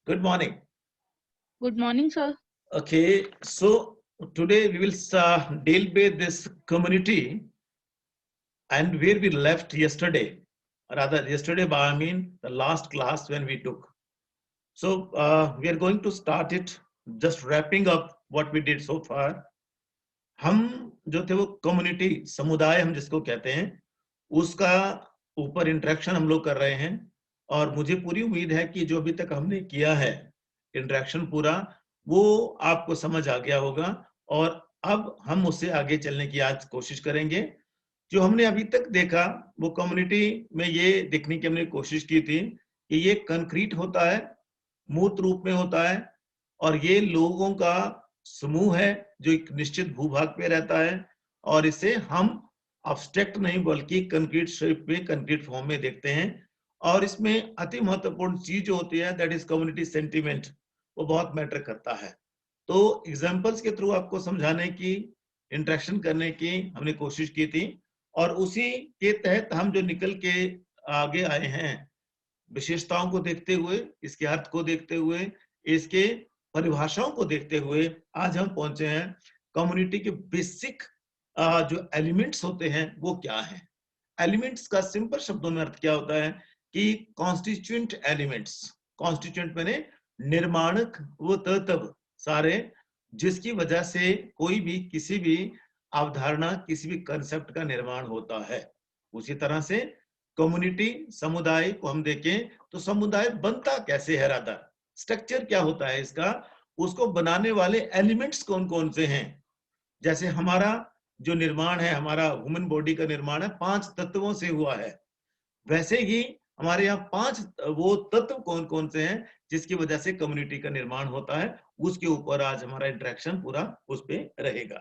Good morning. Good morning, sir. Okay, so today we will deal with this community and where we left yesterday. Rather, yesterday, I mean the last class when we took. So we are going to start it, just wrapping up what we did so far. हम जो थे वो community समुदाय हम जिसको कहते हैं उसका ऊपर इंटरेक्शन हम लोग कर रहे हैं और मुझे पूरी उम्मीद है कि जो अभी तक हमने किया है इंटरेक्शन पूरा वो आपको समझ आ गया होगा और अब हम उससे आगे चलने की आज कोशिश करेंगे। जो हमने अभी तक देखा वो कम्युनिटी में ये देखने की हमने कोशिश की थी कि ये कंक्रीट होता है, मूर्त रूप में होता है और ये लोगों का समूह है जो एक निश्चित भूभाग पे रहता है और इसे हम अब्स्ट्रैक्ट नहीं बल्कि कंक्रीट शेप में, कंक्रीट फॉर्म में देखते हैं। और इसमें अति महत्वपूर्ण चीज जो होती है दैट इज कम्युनिटी सेंटिमेंट, वो बहुत मैटर करता है। तो एग्जांपल्स के थ्रू आपको समझाने की, इंटरेक्शन करने की हमने कोशिश की थी और उसी के तहत हम जो निकल के आगे आए हैं विशेषताओं को देखते हुए, इसके अर्थ को देखते हुए, इसके परिभाषाओं को देखते हुए आज हम पहुंचे हैं कम्युनिटी के बेसिक जो एलिमेंट्स होते हैं वो क्या हैं। एलिमेंट्स का सिंपल शब्दों में अर्थ क्या होता है कि कॉन्स्टिट्यूएंट एलिमेंट्स। कॉन्स्टिट्यूएंट माने निर्माणक वो तत्व सारे जिसकी वजह से कोई भी किसी भी अवधारणा, किसी भी कंसेप्ट का निर्माण होता है। उसी तरह से कम्युनिटी समुदाय को हम देखें तो समुदाय बनता कैसे है, राधा स्ट्रक्चर क्या होता है इसका, उसको बनाने वाले एलिमेंट्स कौन कौन से हैं। जैसे हमारा जो निर्माण है, हमारा ह्यूमन बॉडी का निर्माण है 5 तत्वों से हुआ है, वैसे ही हमारे यहाँ 5 वो तत्व कौन कौन से हैं जिसकी वजह से कम्युनिटी का निर्माण होता है। उसके ऊपर आज हमारा इंटरेक्शन पूरा उस पे रहेगा।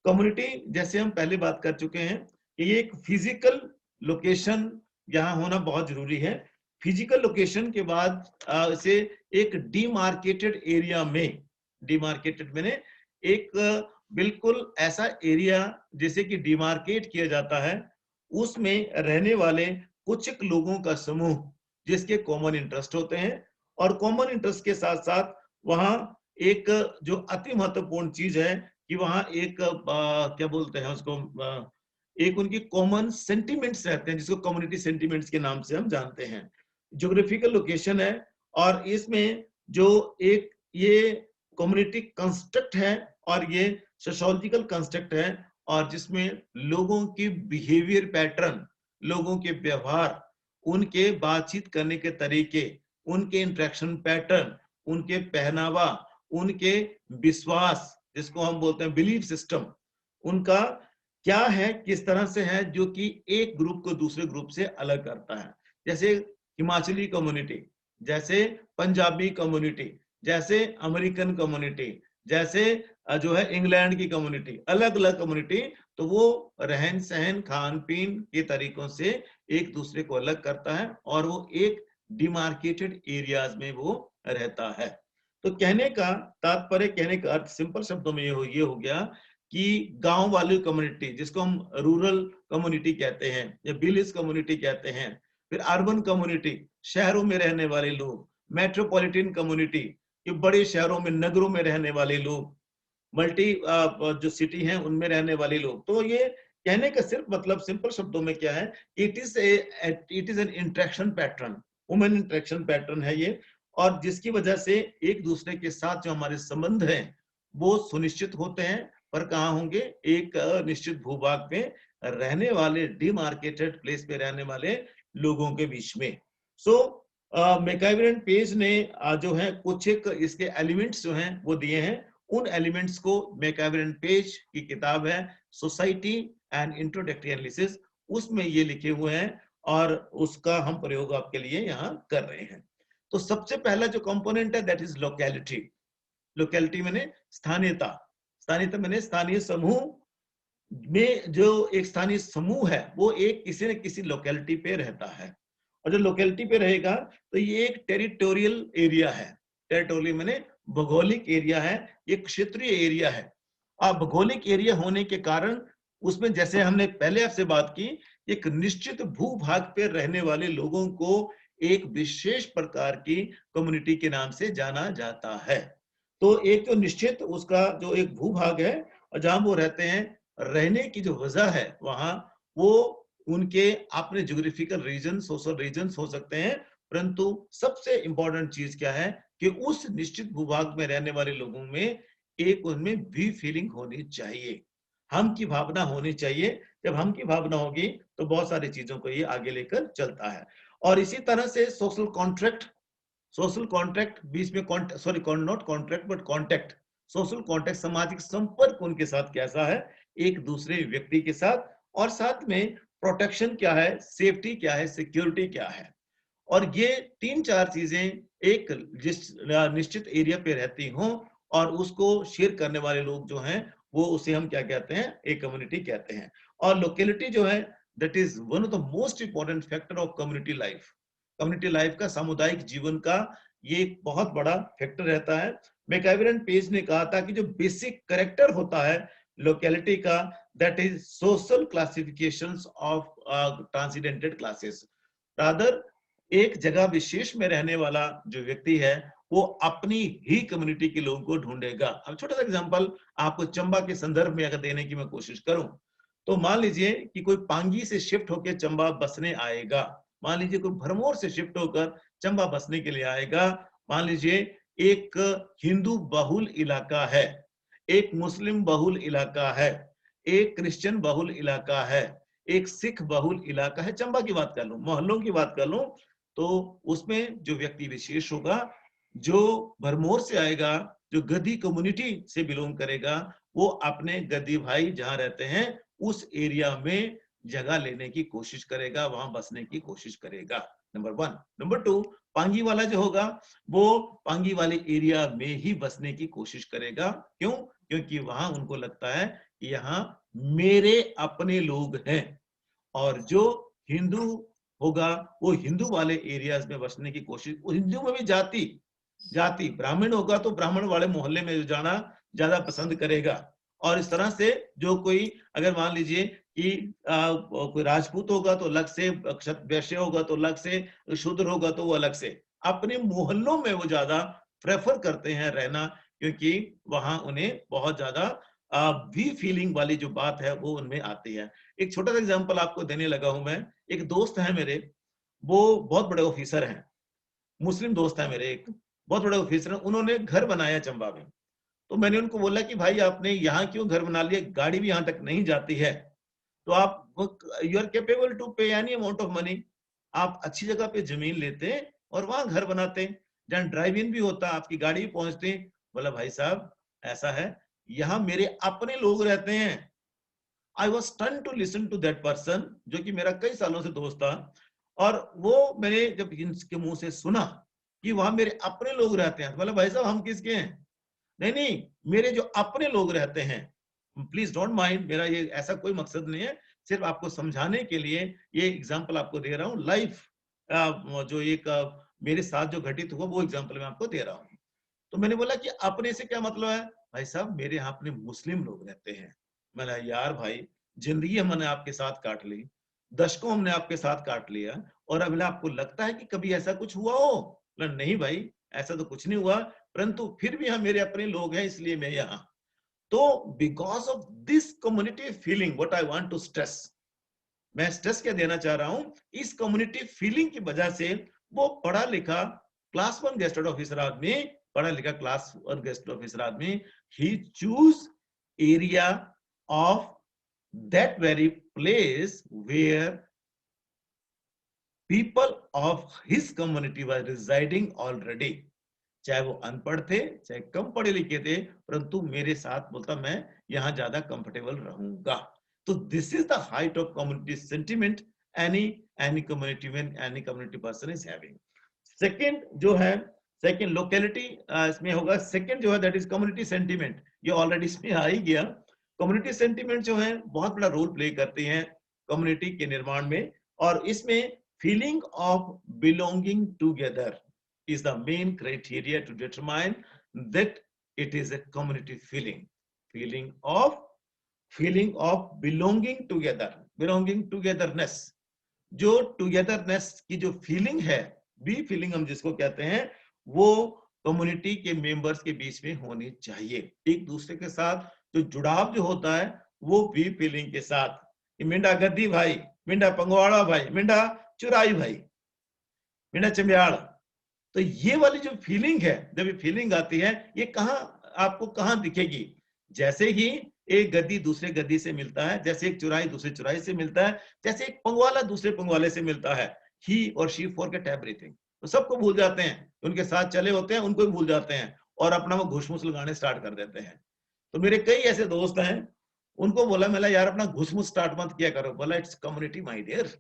कम्युनिटी जैसे हम पहले बात कर चुके हैं कि ये एक फिजिकल लोकेशन यहाँ होना बहुत जरूरी है। फिजिकल लोकेशन के बाद इसे एक डिमार्केटेड एरिया में, डिमार्केटेड मैंने एक बिल्कुल ऐसा एरिया जिसे कि डिमार्केट किया जाता है, उसमें रहने वाले कुछ एक लोगों का समूह जिसके कॉमन इंटरेस्ट होते हैं और कॉमन इंटरेस्ट के साथ साथ वहाँ एक जो अति महत्वपूर्ण चीज है कि वहाँ एक क्या बोलते हैं उसको, एक उनकी कॉमन सेंटिमेंट्स रहते हैं जिसको कम्युनिटी सेंटिमेंट्स के नाम से हम जानते हैं। ज्योग्राफिकल लोकेशन है और इसमें जो एक ये कम्युनिटी कंस्ट्रक्ट है और ये सोशियोलॉजिकल कंस्ट्रक्ट है और जिसमें लोगों की बिहेवियर पैटर्न, लोगों के व्यवहार, उनके बातचीत करने के तरीके, उनके इंटरेक्शन पैटर्न, उनके पहनावा, उनके विश्वास जिसको हम बोलते हैं बिलीफ सिस्टम, उनका क्या है, किस तरह से है जो कि एक ग्रुप को दूसरे ग्रुप से अलग करता है। जैसे हिमाचली कम्युनिटी, जैसे पंजाबी कम्युनिटी, जैसे अमेरिकन कम्युनिटी, जैसे जो है इंग्लैंड की कम्युनिटी, अलग अलग कम्युनिटी, तो वो रहन सहन, खान पीन के तरीकों से एक दूसरे को अलग करता है और वो एक डिमार्केटेड एरियाज में वो रहता है। तो कहने का तात्पर्य, कहने का अर्थ सिंपल शब्दों में ये हो गया कि गांव वाली कम्युनिटी जिसको हम रूरल कम्युनिटी कहते हैं या विलेज कम्युनिटी कहते हैं, फिर अर्बन कम्युनिटी शहरों में रहने वाले लोग, मेट्रोपॉलिटन कम्युनिटी ये बड़े शहरों में, नगरों में रहने वाले लोग, मल्टी जो सिटी हैं उनमें रहने वाले लोग। तो ये कहने का सिर्फ मतलब सिंपल शब्दों में क्या है, it is an interaction pattern, human interaction pattern है ये, और जिसकी वजह से एक दूसरे के साथ जो हमारे संबंध हैं वो सुनिश्चित होते हैं। पर कहाँ होंगे, एक निश्चित भूभाग पे रहने वाले, डिमार्केटेड प्लेस पे रहने वाले लोगों के बीच में। सो मैकआइवर पेज ने जो है कुछ एक इसके एलिमेंट्स जो हैं वो दिए हैं। उन एलिमेंट्स को मैकआइवर पेज की किताब है सोसाइटी एंड इंट्रोडक्टरी एनालिसिस, उसमें ये लिखे हुए हैं और उसका हम प्रयोग आपके लिए यहाँ कर रहे हैं। तो सबसे पहला जो कंपोनेंट है दैट इज लोकेलिटी। लोकेलिटी मैंने स्थानीयता, स्थानीयता मैंने स्थानीय समूह में जो एक स्थानीय समूह है वो एक किसी न किसी लोकेलिटी पे रहता है और जो लोकेलिटी पे रहेगा तो ये एक टेरिटोरियल एरिया है। टेरिटोरियल मैंने भौगोलिक एरिया है, ये क्षेत्रीय एरिया है। अब भौगोलिक एरिया होने के कारण उसमें जैसे हमने पहले आपसे बात की, एक निश्चित भूभाग पे रहने वाले लोगों को एक विशेष प्रकार की कम्युनिटी के नाम से जाना जाता है। तो एक तो निश्चित उसका जो एक भूभाग है और जहां वो रहते हैं, रहने की जो वजह है वहां, वो उनके अपने ज्योग्राफिकल रीजन, सोशल रीजन हो सकते हैं, परंतु सबसे इंपॉर्टेंट चीज क्या है कि उस निश्चित भूभाग में रहने वाले लोगों में एक उनमें भी फीलिंग होनी चाहिए, हम की भावना होनी चाहिए। जब हम की भावना होगी तो बहुत सारी चीजों को ये आगे लेकर चलता है। और इसी तरह से सोशल कॉन्ट्रैक्ट बीच में, sorry not contract but contact, social contact, सामाजिक संपर्क उनके साथ कैसा है एक दूसरे व्यक्ति के साथ, और साथ में प्रोटेक्शन क्या है, सेफ्टी क्या है, सिक्योरिटी क्या है। और ये तीन चार चीजें एक जिस निश्चित एरिया पे रहती हों और उसको शेयर करने वाले लोग जो हैं, वो उसे हम क्या कहते हैं, एक कम्युनिटी कहते हैं। और लोकेलिटी जो है, that is one of the most important factor of community life. Community life का, सामुदायिक जीवन का ये एक बहुत बड़ा फैक्टर रहता है। मैकआइवर एंड पेज ने कहा था कि जो बेसिक कैरेक्टर होता है लोकेलिटी का, that is social classifications of transcended classes. Rather एक जगह विशेष में रहने वाला जो व्यक्ति है वो अपनी ही कम्युनिटी के लोगों को ढूंढेगा। अब छोटा सा एग्जांपल आपको चंबा के संदर्भ में अगर देने की मैं कोशिश करूं, तो मान लीजिए कि कोई पांगी से शिफ्ट होकर चंबा बसने आएगा, मान लीजिए कोई भरमौर से शिफ्ट होकर चंबा बसने के लिए आएगा, मान लीजिए एक हिंदू बहुल इलाका है, एक मुस्लिम बहुल इलाका है, एक क्रिश्चियन बहुल इलाका है, एक सिख बहुल इलाका है, चंबा की बात कर लूं, मोहल्लों की बात कर लूं, तो उसमें जो व्यक्ति विशेष होगा, जो भरमौर से आएगा, जो गद्दी कम्युनिटी से बिलोंग करेगा, वो अपने गद्दी भाई जहां रहते हैं उस एरिया में जगह लेने की कोशिश करेगा, वहां बसने की कोशिश करेगा, number one. Number two, Pangi वाला जो होगा वो पांगी वाले एरिया में ही बसने की कोशिश करेगा। क्यों? क्योंकि वहां उनको लगता है कि यहाँ मेरे अपने लोग हैं। और जो हिंदू होगा वो हिंदू वाले एरियाज में बसने की कोशिश, हिंदू में भी जाति जाति ब्राह्मण होगा तो ब्राह्मण वाले मोहल्ले में जाना ज्यादा पसंद करेगा। और इस तरह से जो कोई, अगर मान लीजिए कि कोई राजपूत होगा तो अलग से, वैश्य होगा तो अलग से, शूद्र होगा तो वो अलग से, अपने मोहल्लों में वो ज्यादा प्रेफर करते हैं रहना, क्योंकि वहां उन्हें बहुत ज्यादा वी फीलिंग वाली जो बात है वो उनमें आती है। एक छोटा सा एग्जांपल आपको देने लगा हूं मैं। एक दोस्त है मेरे, वो बहुत बड़े ऑफिसर हैं, मुस्लिम दोस्त है मेरे, एक बहुत बड़े ऑफिसर हैं, उन्होंने घर बनाया चंबा में। तो मैंने उनको बोला कि भाई आपने यहाँ क्यों घर बना लिया, गाड़ी भी यहाँ तक नहीं जाती है, तो आप यू आर कैपेबल टू पे एनी अमाउंट ऑफ मनी, आप अच्छी जगह पे जमीन लेते और वहां घर बनाते, जहां ड्राइव इन भी होता, आपकी गाड़ी भी पहुंचती। बोला भाई साहब ऐसा है, यहाँ मेरे अपने लोग रहते हैं। I was stun to listen to that person, जो कि मेरा कई सालों से दोस्त था। और वो मैंने जब इनके मुंह से सुना कि वहां मेरे अपने लोग रहते हैं, बोला भाई साहब हम किसके हैं? नहीं नहीं, मेरे जो अपने लोग रहते हैं, प्लीज डोंट माइंड, मेरा ये ऐसा कोई मकसद नहीं है, सिर्फ आपको समझाने के लिए ये एग्जांपल आपको दे रहा हूँ। लाइफ जो एक मेरे साथ जो घटित हुआ वो एग्जांपल मैं आपको दे रहा हूँ। तो मैंने बोला कि अपने से क्या मतलब है? भाई साहब मेरे यहाँ अपने मुस्लिम लोग रहते हैं। मैंने यार भाई, जिंदगी हमने आपके साथ काट ली, दशकों हमने आपके साथ काट लिया, और अब आपको लगता है कि कभी ऐसा कुछ हुआ हो? बोला नहीं भाई ऐसा तो कुछ नहीं हुआ, परंतु फिर भी हम मेरे अपने लोग हैं इसलिए मैं यहाँ। तो because of this community feeling, what I want to stress, मैं स्ट्रेस क्या देना चाह रहा हूं, इस कम्युनिटी फीलिंग की वजह से वो पढ़ा लिखा क्लास वन गेस्टेड ऑफिसर आदमी, पढ़ा लिखा क्लास वन गेस्टेड ऑफिसर आदमी, he choose area of that very place where people of his community were residing already। चाहे वो अनपढ़ थे, चाहे कम पढ़े लिखे थे, परंतु मेरे साथ बोलता मैं यहां ज्यादा कंफर्टेबल रहूंगा। तो this is the height of community sentiment any community में any community person is having. Second जो है, सेकंड लोकेलिटी इसमें होगा, सेकंड जो है दैट इज कम्युनिटी सेंटिमेंट। ये ऑलरेडी इसमें आ ही गया। कम्युनिटी सेंटिमेंट जो है बहुत बड़ा रोल प्ले करती हैं कम्युनिटी के निर्माण में, और इसमें feeling of belonging together is the main criteria to determine that it is a community feeling, feeling of belonging together, belonging togetherness। जो टुगेदरनेस की जो फीलिंग है बी फीलिंग हम जिसको कहते हैं वो कम्युनिटी के मेंबर्स के बीच में होनी चाहिए। एक दूसरे के साथ जो जुड़ाव जो होता है वो बी फीलिंग के साथ, मिंडा गद्दी भाई, मिंडा पंगवाड़ा भाई, मिंडा चुराई भाई, मिंडा चंबियाड़। तो ये वाली जो फीलिंग है, जब ये फीलिंग आती है, ये आपको कहां दिखेगी? जैसे ही एक गद्दी दूसरे गद्दी से मिलता है, जैसे एक चुराई दूसरे चुराई से मिलता है, जैसे एक पंगवाला दूसरे पंगवाले से मिलता है, ही और शी फॉरगेट एवरीथिंग। तो सबको भूल जाते हैं, उनके साथ चले होते हैं उनको भी भूल जाते हैं और अपना वो घुसमुस लगाने स्टार्ट कर देते हैं। तो मेरे कई ऐसे दोस्त हैं, उनको बोला मैंने यार अपना घुसमुस स्टार्ट मत किया करो। बोला it's community my dear,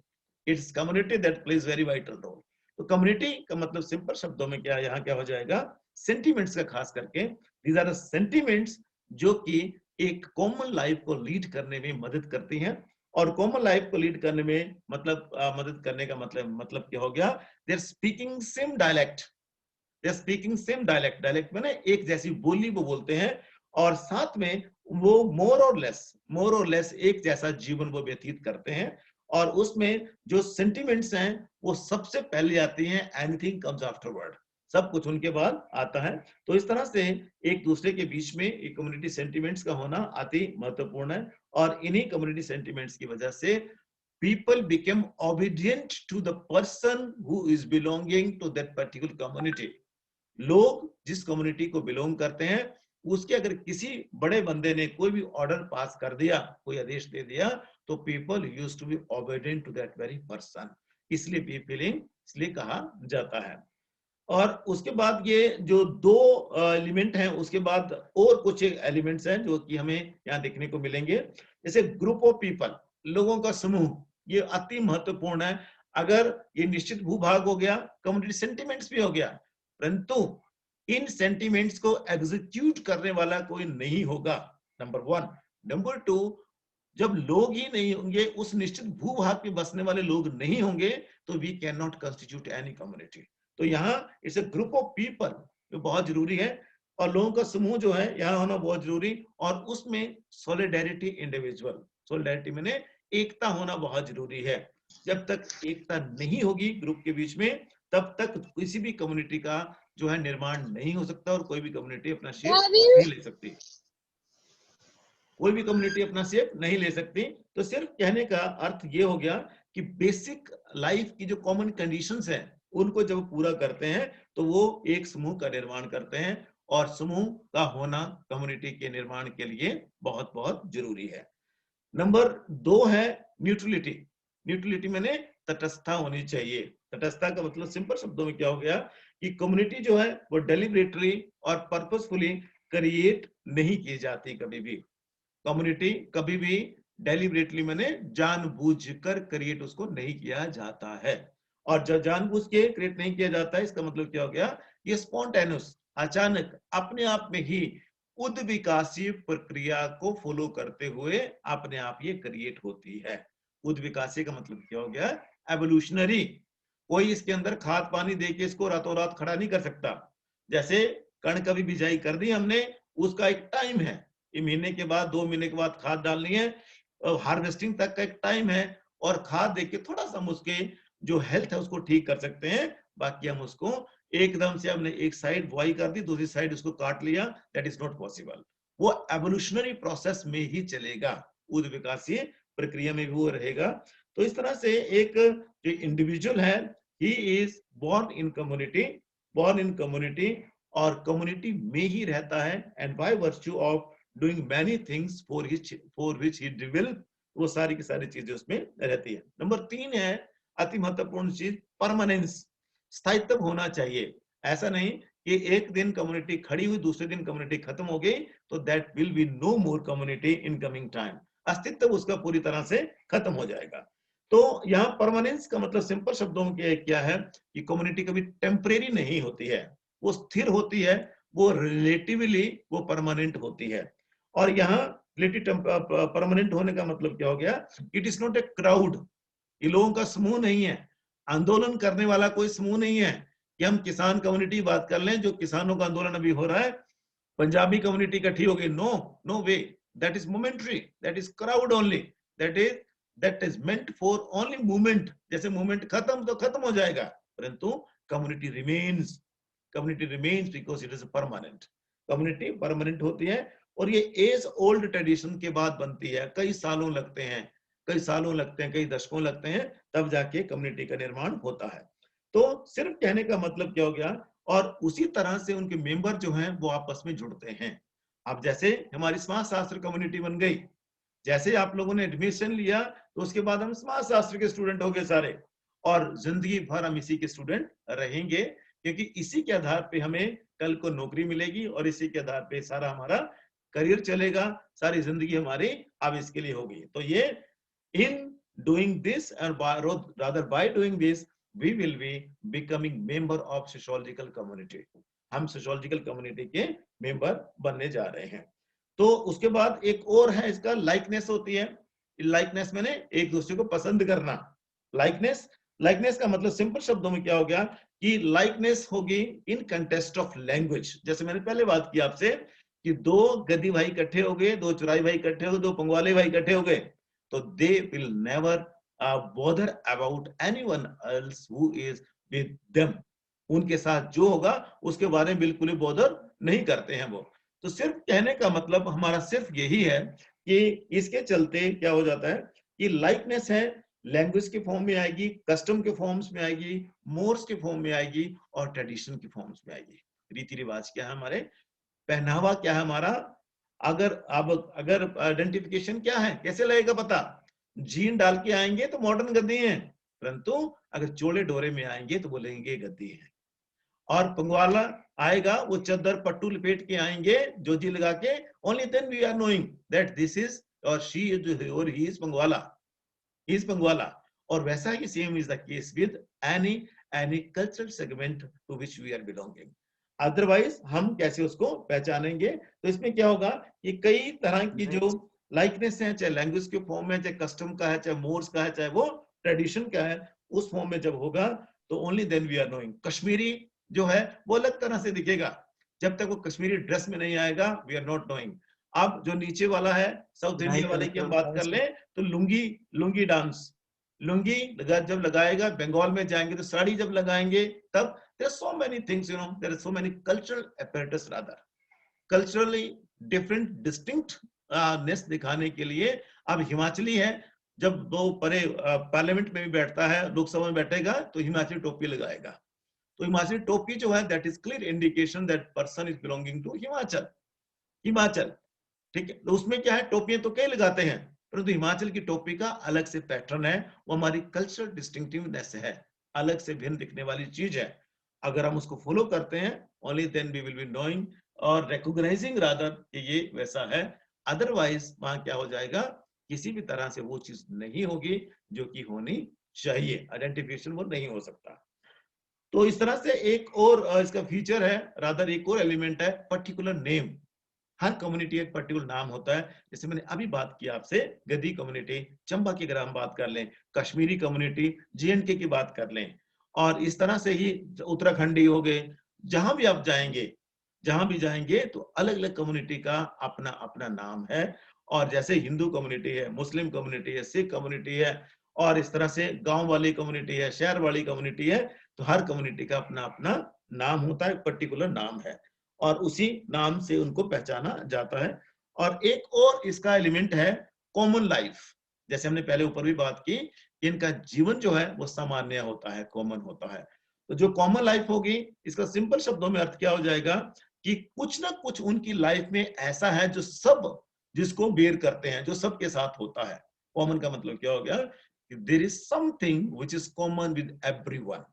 it's community that plays very vital role. तो कम्युनिटी का मतलब सिंपल शब्दों में क्या, यहाँ क्या हो जाएगा, सेंटिमेंट्स का खास करके, दीज आर सेंटिमेंट्स जो कि एक कॉमन लाइफ को लीड करने में मदद करती हैं। और कॉमन लाइफ को लीड करने में मतलब मदद करने का मतलब क्या हो गया, they are speaking same dialect, they are speaking same dialect. Dialect में ना एक जैसी बोली वो बोलते हैं, और साथ में वो मोर और लेस एक जैसा जीवन वो व्यतीत करते हैं। और उसमें जो सेंटिमेंट्स हैं वो सबसे पहले आती हैं, एनीथिंग कम्स आफ्टरवर्ड, सब कुछ उनके बाद आता है। तो इस तरह से एक दूसरे के बीच में एक कम्युनिटी सेंटिमेंट्स का होना अति महत्वपूर्ण है। और इन्हीं कम्युनिटी सेंटिमेंट्स की वजह से people become obedient to the person who is belonging to that particular community। लोग जिस कम्युनिटी को बिलोंग करते हैं, उसके अगर किसी बड़े बंदे ने कोई भी ऑर्डर पास कर दिया, कोई आदेश दे दिया, तो people use to be obedient to that very person. इसलिए बी फीलिंग इसलिए कहा जाता है। और उसके बाद ये जो दो एलिमेंट हैं, उसके बाद और कुछ एलिमेंट्स हैं जो कि हमें यहाँ देखने को मिलेंगे। जैसे ग्रुप ऑफ पीपल, लोगों का समूह, ये अति महत्वपूर्ण है। अगर ये निश्चित भूभाग हो गया, कम्युनिटी सेंटिमेंट्स भी हो गया, परंतु इन सेंटिमेंट्स को एग्जीक्यूट करने वाला कोई नहीं होगा, नंबर वन। नंबर टू, जब लोग ही नहीं होंगे, उस निश्चित भूभाग में बसने वाले लोग नहीं होंगे, तो we can not constitute any community. तो यहाँ it's a group of people, जो बहुत जरूरी है। और लोगों का समूह जो है यहाँ होना बहुत जरूरी, और उसमें सोलिडेरिटी, इंडिविजुअल सोलिडेरिटी मैंने एकता होना बहुत जरूरी है। जब तक एकता नहीं होगी ग्रुप के बीच में, तब तक किसी भी कम्युनिटी का जो है निर्माण नहीं हो सकता, और कोई भी कम्युनिटी अपना शेप नहीं ले सकती, कोई भी कम्युनिटी अपना शेप नहीं ले सकती। तो सिर्फ कहने का अर्थ ये हो गया कि बेसिक लाइफ की जो कॉमन कंडीशंस हैं, उनको जब पूरा करते हैं तो वो एक समूह का निर्माण करते हैं, और समूह का होना कम्युनिटी के निर्माण के लिए बहुत बहुत जरूरी है। नंबर दो है न्यूट्रलिटी। न्यूट्रलिटी मैंने तटस्थता होनी चाहिए। तटस्थता का मतलब सिंपल शब्दों में क्या हो गया कि कम्युनिटी जो है वो डेलिबरेटली और पर्पसफुली क्रिएट नहीं की जाती कभी भी। कम्युनिटी कभी भी डेलिबरेटली मैंने जानबूझकर क्रिएट उसको नहीं किया जाता है। और जब जानबूझ के क्रिएट नहीं किया जाता है, इसका मतलब क्या हो गया, ये स्पॉन्टेनियस, अचानक अपने आप में ही उद्विकासीय प्रक्रिया को फॉलो करते हुए अपने आप ये क्रिएट होती है। उद्विकासीय का मतलब क्या हो गया, एवोल्यूशनरी। कोई इसके अंदर खाद पानी देके इसको रातों रात खड़ा नहीं कर सकता। जैसे कण कभी बिजाई कर दी हमने, उसका एक टाइम है, ये महीने के बाद 2 महीने के बाद खाद डालनी है, हार्वेस्टिंग तक का एक टाइम है, और खाद देके थोड़ा सा हम उसके जो हेल्थ है उसको ठीक कर सकते हैं। बाकी हम उसको एकदम से हमने एक साइड बुआई कर दी, दूसरी साइड उसको काट लिया, दैट इज नॉट पॉसिबल। वो एवोल्यूशनरी प्रोसेस में ही चलेगा, उद्विकासीय प्रक्रिया में भी वो रहेगा। तो इस तरह से एक जो इंडिविजुअल है, he is born in community, और कम्युनिटी में ही रहता है, and by virtue of doing many things for which he develop, वो सारी की सारी चीजें उसमें रहती है। नंबर 3 है अति महत्वपूर्ण चीज, परमानेंस, स्थायित्व होना चाहिए। ऐसा नहीं कि एक दिन कम्युनिटी खड़ी हुई, दूसरे दिन कम्युनिटी खत्म हो गई, तो that will be no more community in coming time. अस्तित्व उसका पूरी तरह से खत्म हो जाएगा। तो यहाँ परमानेंस का मतलब सिंपल शब्दों में क्या है कि कम्युनिटी कभी टेम्परेरी नहीं होती है, वो स्थिर होती है, वो रिलेटिवली वो परमानेंट होती है। और यहाँ परमानेंट होने का मतलब क्या हो गया, it is not a crowd, ये लोगों का समूह नहीं है, आंदोलन करने वाला कोई समूह नहीं है। कि हम किसान कम्युनिटी बात कर लें, जो किसानों का आंदोलन अभी हो रहा है, पंजाबी कम्युनिटी इकट्ठी हो गई, no way, that is momentary, that is crowd only, that is meant for only movement. जैसे मूवमेंट खत्म तो खत्म हो जाएगा, परंतु community remains because it is permanent. Community permanent होती है और ये एज ओल्ड ट्रेडिशन के बाद बनती है, कई सालों लगते हैं, कई दशकों लगते हैं, तब जाके कम्युनिटी का निर्माण होता है। तो सिर्फ कहने का मतलब क्या हो गया, और उसी तरह से उनके मेंबर जो हैं वो आपस में जुड़ते हैं। अब जैसे हमारी समाज शास्त्र कम्युनिटी बन गई, जैसे आप लोगों ने एडमिशन लिया तो उसके बाद हम समाज शास्त्र के स्टूडेंट हो गए सारे, और जिंदगी भर हम इसी के स्टूडेंट रहेंगे, क्योंकि इसी के आधार पे हमें कल को नौकरी मिलेगी और इसी के आधार पे सारा हमारा करियर चलेगा, सारी जिंदगी हमारी अब इसके लिए होगी। तो ये in doing this and rather by doing this we will be becoming member of sociological community. हम sociological community के मेंबर बनने जा रहे हैं। तो उसके बाद एक और है, इसका लाइकनेस होती है। लाइकनेस मैंने एक दूसरे को पसंद करना। लाइकनेस का मतलब सिंपल शब्दों में क्या हो गया कि लाइकनेस होगी इन कंटेस्ट ऑफ लैंग्वेज। जैसे मैंने पहले बात की आपसे कि दो गद्दी भाई इकट्ठे हो गए, दो चुराई भाई इकट्ठे हो गए, दो पंगवाले भाई इकट्ठे हो गए, तो they will never bother about anyone else who is with them. उनके साथ जो होगा उसके बारे में बिल्कुल ही बॉदर नहीं करते हैं वो। तो सिर्फ कहने का मतलब हमारा सिर्फ यही है कि इसके चलते क्या हो जाता है कि लाइकनेस है, लैंग्वेज के फॉर्म में आएगी, कस्टम के फॉर्म्स में आएगी, मोर्स के फॉर्म में आएगी और ट्रेडिशन के फॉर्म्स में आएगी। रीति रिवाज क्या है हमारे, पहनावा क्या है हमारा, अगर आइडेंटिफिकेशन क्या है, कैसे लगेगा पता, जीन डाल के आएंगे तो मॉडर्न गद्दी हैं, परंतु अगर चोले डोरे में आएंगे तो बोलेंगे गद्दी है। और पंगवाला आएगा, वो चद्दर पट्टू लपेट के आएंगे, जोजी लगा के, only then we are knowing that this is और शी इज और ही इज पंगवाला। और वैसा ही same is the case with any cultural segment to which we are belonging. Otherwise हम कैसे उसको पहचानेंगे? तो इसमें क्या होगा, ये कई तरह की जो लाइकनेस है, चाहे लैंग्वेज के फॉर्म में, चाहे कस्टम का है, चाहे मोर्स का है, चाहे वो ट्रेडिशन का है, उस फॉर्म में जब होगा तो only then we are knowing. Kashmiri जो है वो अलग तरह से दिखेगा, जब तक वो कश्मीरी ड्रेस में नहीं आएगा वी आर नॉट नोइंग। अब जो नीचे वाला है साउथ इंडिया वाले की हम बात कर लें तो लुंगी डांस, लुंगी जब लगाएगा, बंगाल में जाएंगे तो साड़ी जब लगाएंगे तब, there are so many things, there are so many cultural apparatus rather, culturally different distinctness दिखाने के लिए। अब हिमाचली है, जब दो परे पार्लियामेंट में भी बैठता है, लोकसभा में बैठेगा तो हिमाचली टोपी लगाएगा, तो हिमाचली टोपी जो है that is clear indication that person is belonging to Himachal. ठीक है, तो उसमें क्या है, टोपियां तो कई लगाते हैं, परंतु हिमाचल की टोपी का अलग से पैटर्न है, वो हमारी कल्चरल डिस्टिंक्टिवनेस है, अलग से भिन्न दिखने वाली चीज है। अगर हम उसको फॉलो करते हैं only then we will be knowing और रिकॉग्नाइजिंग रादर कि ये वैसा है। अदरवाइज वहां क्या हो जाएगा, किसी भी तरह से वो चीज नहीं होगी जो कि होनी चाहिए, आइडेंटिफिकेशन वो नहीं हो सकता। तो इस तरह से एक और इसका फीचर है, रादर एक और एलिमेंट है पर्टिकुलर नेम। हर कम्युनिटी एक पर्टिकुलर नाम होता है। जैसे मैंने अभी बात की आपसे गद्दी कम्युनिटी, चंबा की अगर हम बात कर लें, कश्मीरी कम्युनिटी, JNK की बात कर लें, और इस तरह से ही उत्तराखंडी हो गए, जहां भी आप जाएंगे तो अलग अलग कम्युनिटी का अपना अपना नाम है। और जैसे हिंदू कम्युनिटी है, मुस्लिम कम्युनिटी है, सिख कम्युनिटी है, और इस तरह से गांव वाली कम्युनिटी है, शहर वाली कम्युनिटी है, तो हर कम्युनिटी का अपना अपना नाम होता है, पर्टिकुलर नाम है, और उसी नाम से उनको पहचाना जाता है। और एक और इसका एलिमेंट है कॉमन लाइफ। जैसे हमने पहले ऊपर भी बात की, इनका जीवन जो है वो सामान्य होता है, कॉमन होता है। तो जो कॉमन लाइफ होगी, इसका सिंपल शब्दों में अर्थ क्या हो जाएगा कि कुछ ना कुछ उनकी लाइफ में ऐसा है जो सब जिसको बेयर करते हैं, जो सबके साथ होता है। कॉमन का मतलब क्या हो गया, there is something which is common with everyone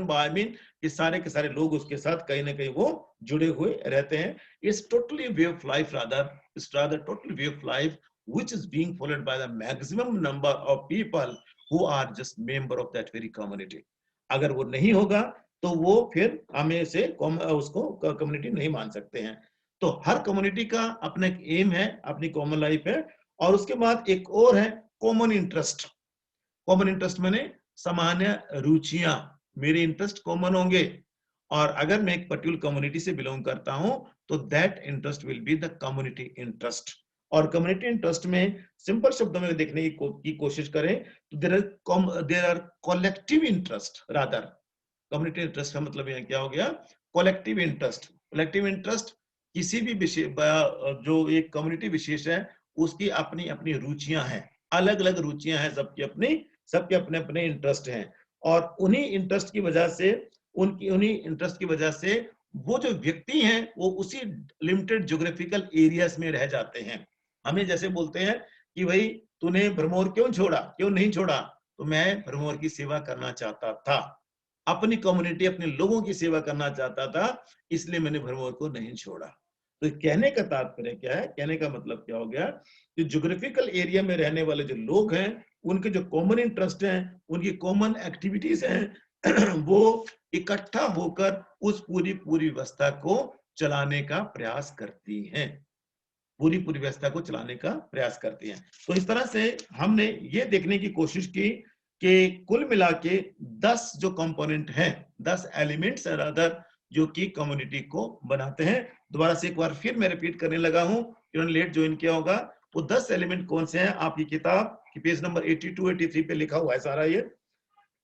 by mean ये सारे के सारे लोग उसके साथ कहीं ना कहीं वो जुड़े हुए रहते हैं। It's totally way of life, rather total way of life which is being followed by the maximum number of people who are just member of that very community. अगर वो नहीं होगा तो वो फिर हमें से उसको कम्युनिटी नहीं मान सकते हैं। तो हर कम्युनिटी का अपना एक एम है, अपनी कॉमन लाइफ है। और उसके बाद एक और है कॉमन इंटरेस्ट। कॉमन इंटरेस्ट माने सामान्य रुचियां, मेरे इंटरेस्ट कॉमन होंगे, और अगर मैं एक पर्टिकुलर कम्युनिटी से बिलोंग करता हूं तो that interest will be the community interest. और कम्युनिटी इंटरेस्ट में सिंपल शब्दों में देखने की कोशिश करें तो there are collective interest rather, community interest का मतलब यहाँ क्या हो गया, कलेक्टिव इंटरेस्ट। कलेक्टिव इंटरेस्ट किसी भी विषय, जो एक कम्युनिटी विशेष है उसकी अपनी अपनी रुचियां हैं, अलग अलग रुचियां हैं, सबके अपने अपने इंटरेस्ट हैं, और उन्हीं इंटरेस्ट की वजह से, उन्हीं इंटरेस्ट की वजह से वो जो व्यक्ति हैं वो उसी लिमिटेड ज्योग्राफिकल एरियाज में रह जाते हैं। हमें जैसे बोलते हैं कि भाई तूने भरमौर क्यों छोड़ा, क्यों नहीं छोड़ा, तो मैं भरमौर की सेवा करना चाहता था, अपनी कम्युनिटी, अपने लोगों की सेवा करना चाहता था, इसलिए मैंने भरमौर को नहीं छोड़ा। तो कहने का तात्पर्य क्या है, कहने का मतलब क्या हो गया, जो ज्योग्राफिकल एरिया में रहने वाले जो लोग हैं उनके जो कॉमन इंटरेस्ट हैं, उनकी कॉमन एक्टिविटीज हैं वो इकट्ठा होकर उस पूरी व्यवस्था को चलाने का प्रयास करती हैं, पूरी व्यवस्था को चलाने का प्रयास करती हैं। तो इस तरह से हमने ये देखने की कोशिश की कि कुल मिला के 10 जो कंपोनेंट हैं, 10 एलिमेंट्स और अदर जो कि कम्युनिटी को बनाते हैं। दोबारा से एक बार फिर मैं रिपीट करने लगा हूं, जिन्होंने लेट ज्वाइन किया होगा, वो 10 एलिमेंट कौन से हैं, आपकी किताब की पेज नंबर 82 83 पे लिखा हुआ है सारा। ये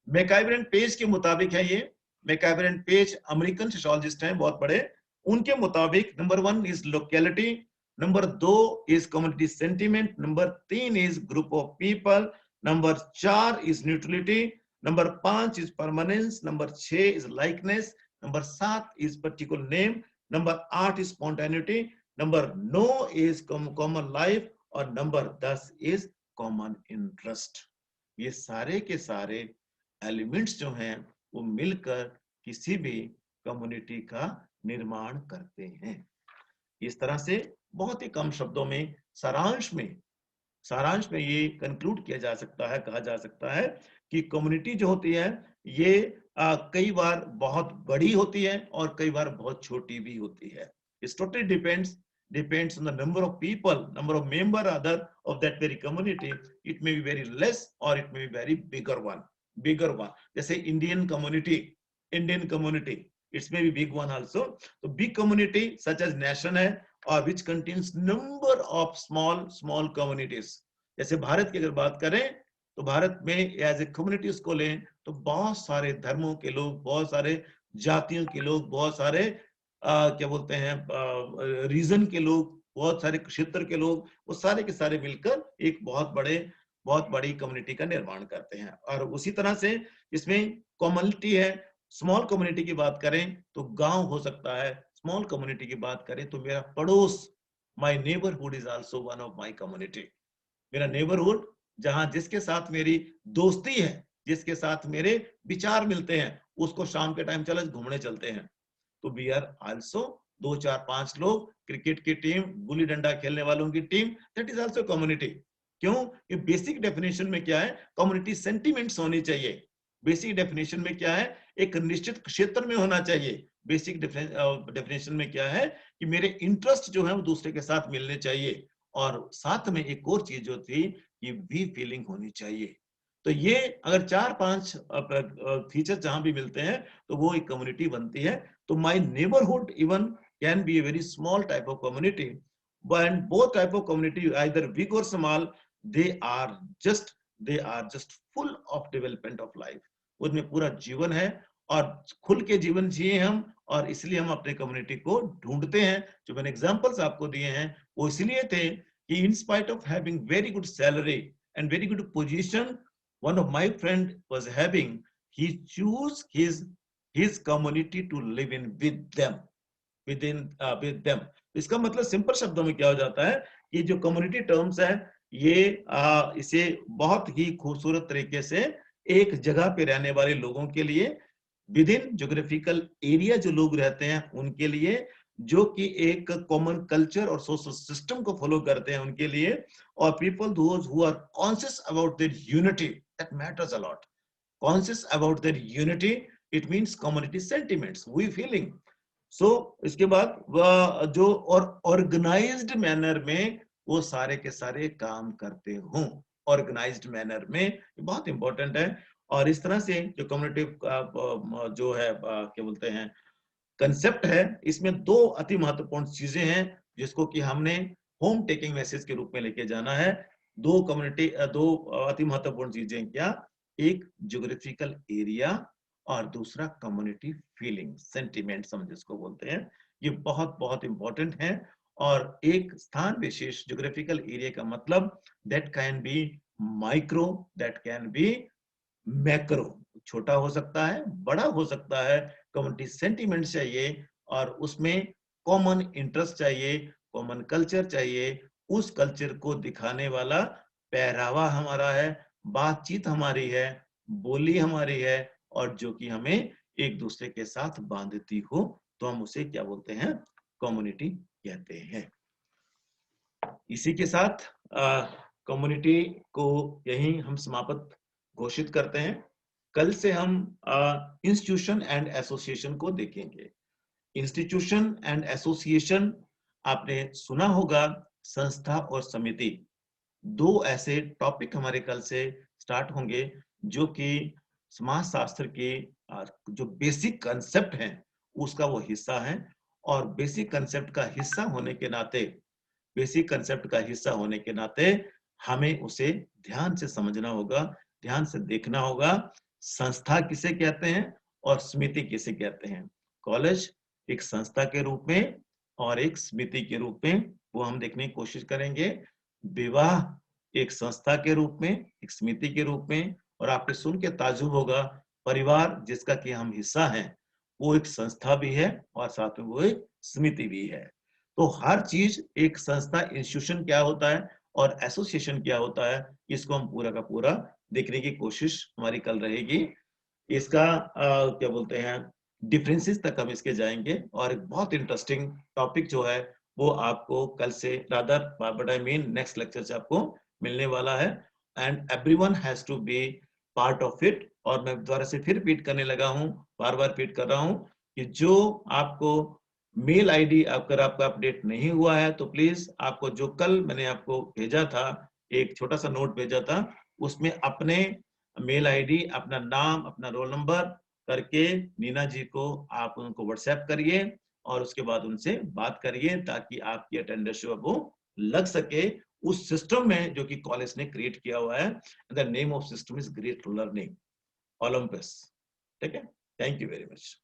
मैकआइवर पेज के मुताबिक है, ये मैकआइवर पेज अमेरिकन सोशियोलॉजिस्ट हैं बहुत बड़े, उनके मुताबिक number 1 is locality, number 2 is community sentiment, number 3 is group of people, number 4 is neutrality, number 5 is permanence, number 6 is likeness, number 7 is particular name, number 8 is spontaneity, number 9 is common life, और number 10 is common interest. ये सारे के सारे elements जो हैं वो मिलकर किसी भी कम्युनिटी का निर्माण करते हैं। इस तरह से बहुत ही कम शब्दों में, सारांश में ये कंक्लूड किया जा सकता है, कहा जा सकता है कि कम्युनिटी जो होती है ये कई बार बहुत बड़ी होती है और कई बार बहुत छोटी भी होती है। It's totally depends on the number of people, number of member other of that very community. It may be very less or it may be very bigger one. जैसे Indian community, it may be big one also. So big community such as nation है, और which contains number of small communities. जैसे भारत की अगर बात करें तो भारत में एज ए कम्युनिटी उसको लें तो बहुत सारे धर्मों के लोग, बहुत सारे जातियों के लोग, बहुत सारे क्या बोलते हैं रीजन के लोग, बहुत सारे क्षेत्र के लोग, वो सारे के सारे मिलकर एक बहुत बड़ी कम्युनिटी का निर्माण करते हैं। और उसी तरह से इसमें कम्युनिटी है, स्मॉल कम्युनिटी की बात करें तो गांव हो सकता है, स्मॉल कम्युनिटी की बात करें तो मेरा पड़ोस, my neighbourhood is also one of my community. मेरा नेबरहुड जहां जिसके साथ मेरी दोस्ती है, जिसके साथ मेरे विचार मिलते हैं, उसको शाम के टाइम चलो घूमने चलते हैं, तो वी आर आल्सो 2 4 5 लोग, क्रिकेट की टीम, गुल्ली डंडा खेलने वालों की team, that is also community. क्यों? ये बेसिक डेफिनेशन में क्या है, कम्युनिटी सेंटिमेंट्स होनी चाहिए। बेसिक डेफिनेशन में क्या है, एक निश्चित क्षेत्र में होना चाहिए। बेसिक डेफिनेशन में क्या है कि मेरे इंटरेस्ट जो है वो दूसरे के साथ मिलने चाहिए, और साथ में एक और चीज जो थी, ये वी फीलिंग होनी चाहिए। तो ये अगर 4-5 फीचर जहां भी मिलते हैं तो वो एक कम्युनिटी बनती है। तो my neighbourhood even can be a very small type of community, and both type of community, either big or small, they are just full of development of life. उनमें पूरा जीवन है और खुल के जीवन जिए हम, और इसलिए हम अपने कम्युनिटी को ढूंढते हैं। जो मैंने एग्जांपल्स आपको दिए हैं वो इसलिए थे कि in spite of having very good salary and very good position, one of my friend was having, he choose his community to live in with them, with them. इसका मतलब सिंपल शब्दों में क्या हो जाता है कि जो कम्युनिटी टर्म्स है ये इसे बहुत ही खूबसूरत तरीके से एक जगह पे रहने वाले लोगों के लिए, विद इन ज्योग्राफिकल एरिया जो लोग रहते हैं उनके लिए, जो कि एक कॉमन कल्चर और सोशल सिस्टम को फॉलो करते हैं उनके लिए, और people those who are conscious about their unity, that matters a lot. Conscious about their unity, it means community sentiments, we feeling. So इसके बाद जो और ऑर्गेनाइज्ड मैनर में वो सारे के सारे काम करते हों, ऑर्गेनाइज्ड मैनर में, बहुत इंपॉर्टेंट है। और इस तरह से जो कम्युनिटी जो है क्या बोलते हैं कंसेप्ट है, इसमें 2 अति महत्वपूर्ण चीजें हैं जिसको कि हमने होम टेकिंग मैसेज के रूप में लेके जाना है। 2 अति महत्वपूर्ण चीजें क्या, एक ज्योग्राफिकल एरिया और दूसरा कम्युनिटी फीलिंग, सेंटिमेंट्स हम जिसको बोलते हैं, ये बहुत बहुत इंपॉर्टेंट है। और एक स्थान विशेष, ज्योग्राफिकल एरिया का मतलब that can be micro, that can be macro, छोटा हो सकता है, बड़ा हो सकता है। कम्युनिटी सेंटिमेंट चाहिए और उसमें कॉमन इंटरेस्ट चाहिए, कॉमन कल्चर चाहिए, उस कल्चर को दिखाने वाला पहरावा हमारा है, बातचीत हमारी है, बोली हमारी है, और जो कि हमें एक दूसरे के साथ बांधती हो, तो हम उसे क्या बोलते हैं, कम्युनिटी कहते हैं। इसी के साथ कम्युनिटी को यही हम समाप्त घोषित करते हैं। कल से हम इंस्टीट्यूशन एंड एसोसिएशन को देखेंगे। इंस्टीट्यूशन एंड एसोसिएशन आपने सुना होगा, संस्था और समिति, दो ऐसे टॉपिक हमारे कल से स्टार्ट होंगे जो कि समाजशास्त्र के जो बेसिक कंसेप्ट हैं उसका वो हिस्सा है। और बेसिक कंसेप्ट का हिस्सा होने के नाते, बेसिक कंसेप्ट का हिस्सा होने के नाते हमें उसे ध्यान से समझना होगा, ध्यान से देखना होगा। संस्था किसे कहते हैं और समिति किसे कहते हैं। कॉलेज एक संस्था के रूप में और एक समिति के रूप में, वो हम देखने की कोशिश करेंगे। विवाह एक संस्था के रूप में, एक समिति के रूप में, और आपके सुन के ताज्जुब होगा, परिवार जिसका कि हम हिस्सा हैं वो एक संस्था भी है और साथ में वो एक समिति भी है। तो हर चीज, एक संस्था, इंस्टीट्यूशन क्या होता है और एसोसिएशन क्या होता है, इसको हम पूरा का पूरा देखने की कोशिश हमारी कल रहेगी। इसका क्या बोलते हैं, डिफरेंसेस तक हम इसके जाएंगे। और एक बहुत इंटरेस्टिंग टॉपिक जो है वो आपको कल से, rather what I mean, next lecture से आपको मिलने वाला है। And everyone has to be part of it. और मैं दोबारा से फिर रिपीट करने लगा हूं, बार बार रिपीट कर रहा हूं कि जो आपको मेल आईडी अगर आपका अपडेट नहीं हुआ है तो प्लीज आपको, जो कल मैंने आपको भेजा था, एक छोटा सा नोट भेजा था, उसमें अपने मेल आईडी, अपना नाम, अपना रोल नंबर करके नीना जी को आप उनको व्हाट्सएप करिए और उसके बाद उनसे बात करिए ताकि आपकी अटेंडेंस जो है वो लग सके उस सिस्टम में जो कि कॉलेज ने क्रिएट किया हुआ है। The name of system is great learning Olympus. ठीक है, थैंक यू वेरी मच।